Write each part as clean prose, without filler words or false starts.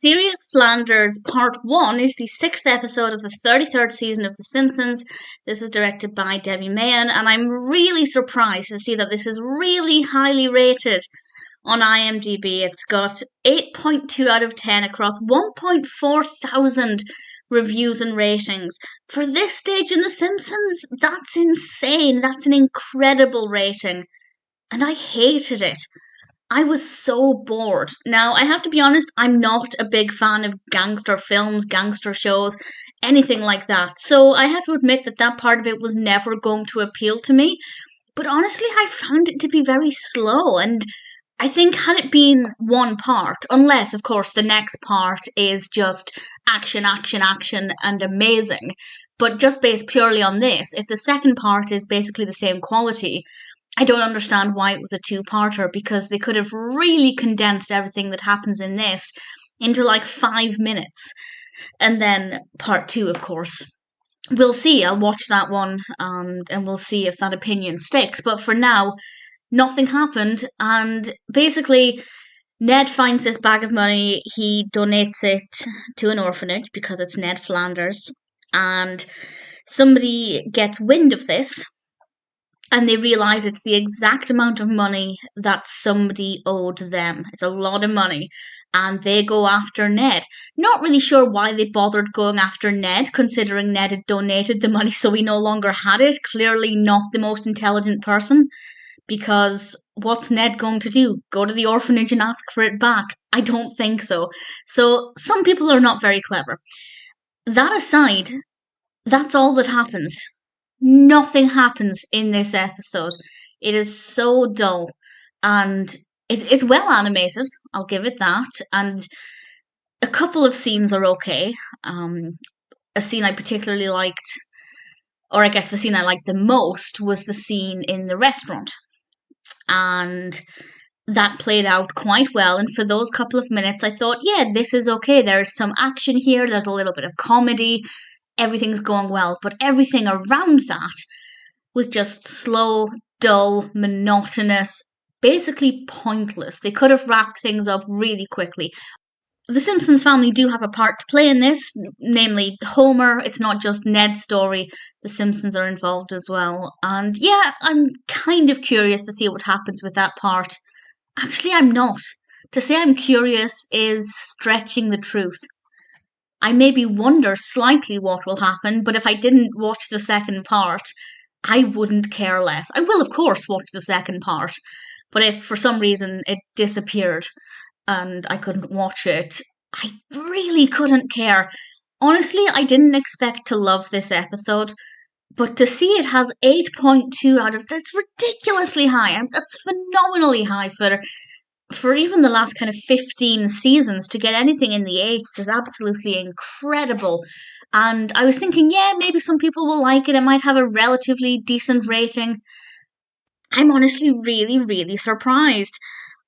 Serious Flanders Part 1 is the 6th episode of the 33rd season of The Simpsons. This is directed by Debbie Mahan, and I'm really surprised to see that this is really highly rated on IMDb. It's got 8.2 out of 10 across 1.4 thousand reviews and ratings. For this stage in The Simpsons, that's insane. That's an incredible rating. And I hated it. I was so bored. Now, I have to be honest, I'm not a big fan of gangster films, gangster shows, anything like that. So I have to admit that that part of it was never going to appeal to me. But honestly, I found it to be very slow. And I think had it been one part, unless, of course, the next part is just action, action, action, and amazing. But just based purely on this, if the second part is basically the same quality, I don't understand why it was a two-parter, because they could have really condensed everything that happens in this into like 5 minutes. And then part 2, of course. We'll see. I'll watch that one and we'll see if that opinion sticks. But for now, nothing happened. And basically, Ned finds this bag of money. He donates it to an orphanage because it's Ned Flanders. And somebody gets wind of this. And they realise it's the exact amount of money that somebody owed them. It's a lot of money. And they go after Ned. Not really sure why they bothered going after Ned, considering Ned had donated the money so he no longer had it. Clearly not the most intelligent person. Because what's Ned going to do? Go to the orphanage and ask for it back? I don't think so. So some people are not very clever. That aside, that's all that happens. Nothing happens in this episode. It is so dull, and it's well animated, I'll give it that, and a couple of scenes are okay. A scene I particularly liked, or I guess the scene I liked the most, was the scene in the restaurant, and that played out quite well. And for those couple of minutes I thought, yeah, this is okay, there's some action here, there's a little bit of comedy, everything's going well, but everything around that was just slow, dull, monotonous, basically pointless. They could have wrapped things up really quickly. The Simpsons family do have a part to play in this, namely Homer. It's not just Ned's story, the Simpsons are involved as well. And yeah, I'm kind of curious to see what happens with that part. Actually, I'm not. To say I'm curious is stretching the truth. I maybe wonder slightly what will happen, but if I didn't watch the second part, I wouldn't care less. I will, of course, watch the second part, but if for some reason it disappeared and I couldn't watch it, I really couldn't care. Honestly, I didn't expect to love this episode, but to see it has 8.2 out of... That's ridiculously high. That's phenomenally high for even the last kind of 15 seasons. To get anything in the 8s is absolutely incredible. And I was thinking, yeah, maybe some people will like it. It might have a relatively decent rating. I'm honestly really, really surprised.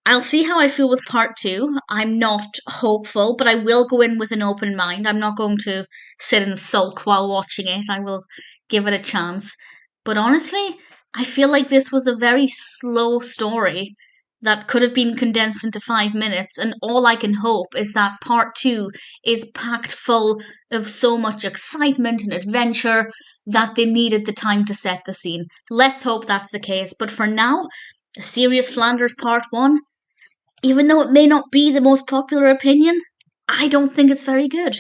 I'll see how I feel with part 2. I'm not hopeful, but I will go in with an open mind. I'm not going to sit and sulk while watching it. I will give it a chance. But honestly, I feel like this was a very slow story that could have been condensed into 5 minutes, and all I can hope is that part 2 is packed full of so much excitement and adventure that they needed the time to set the scene. Let's hope that's the case, but for now, A Serious Flanders Part 1, even though it may not be the most popular opinion, I don't think it's very good.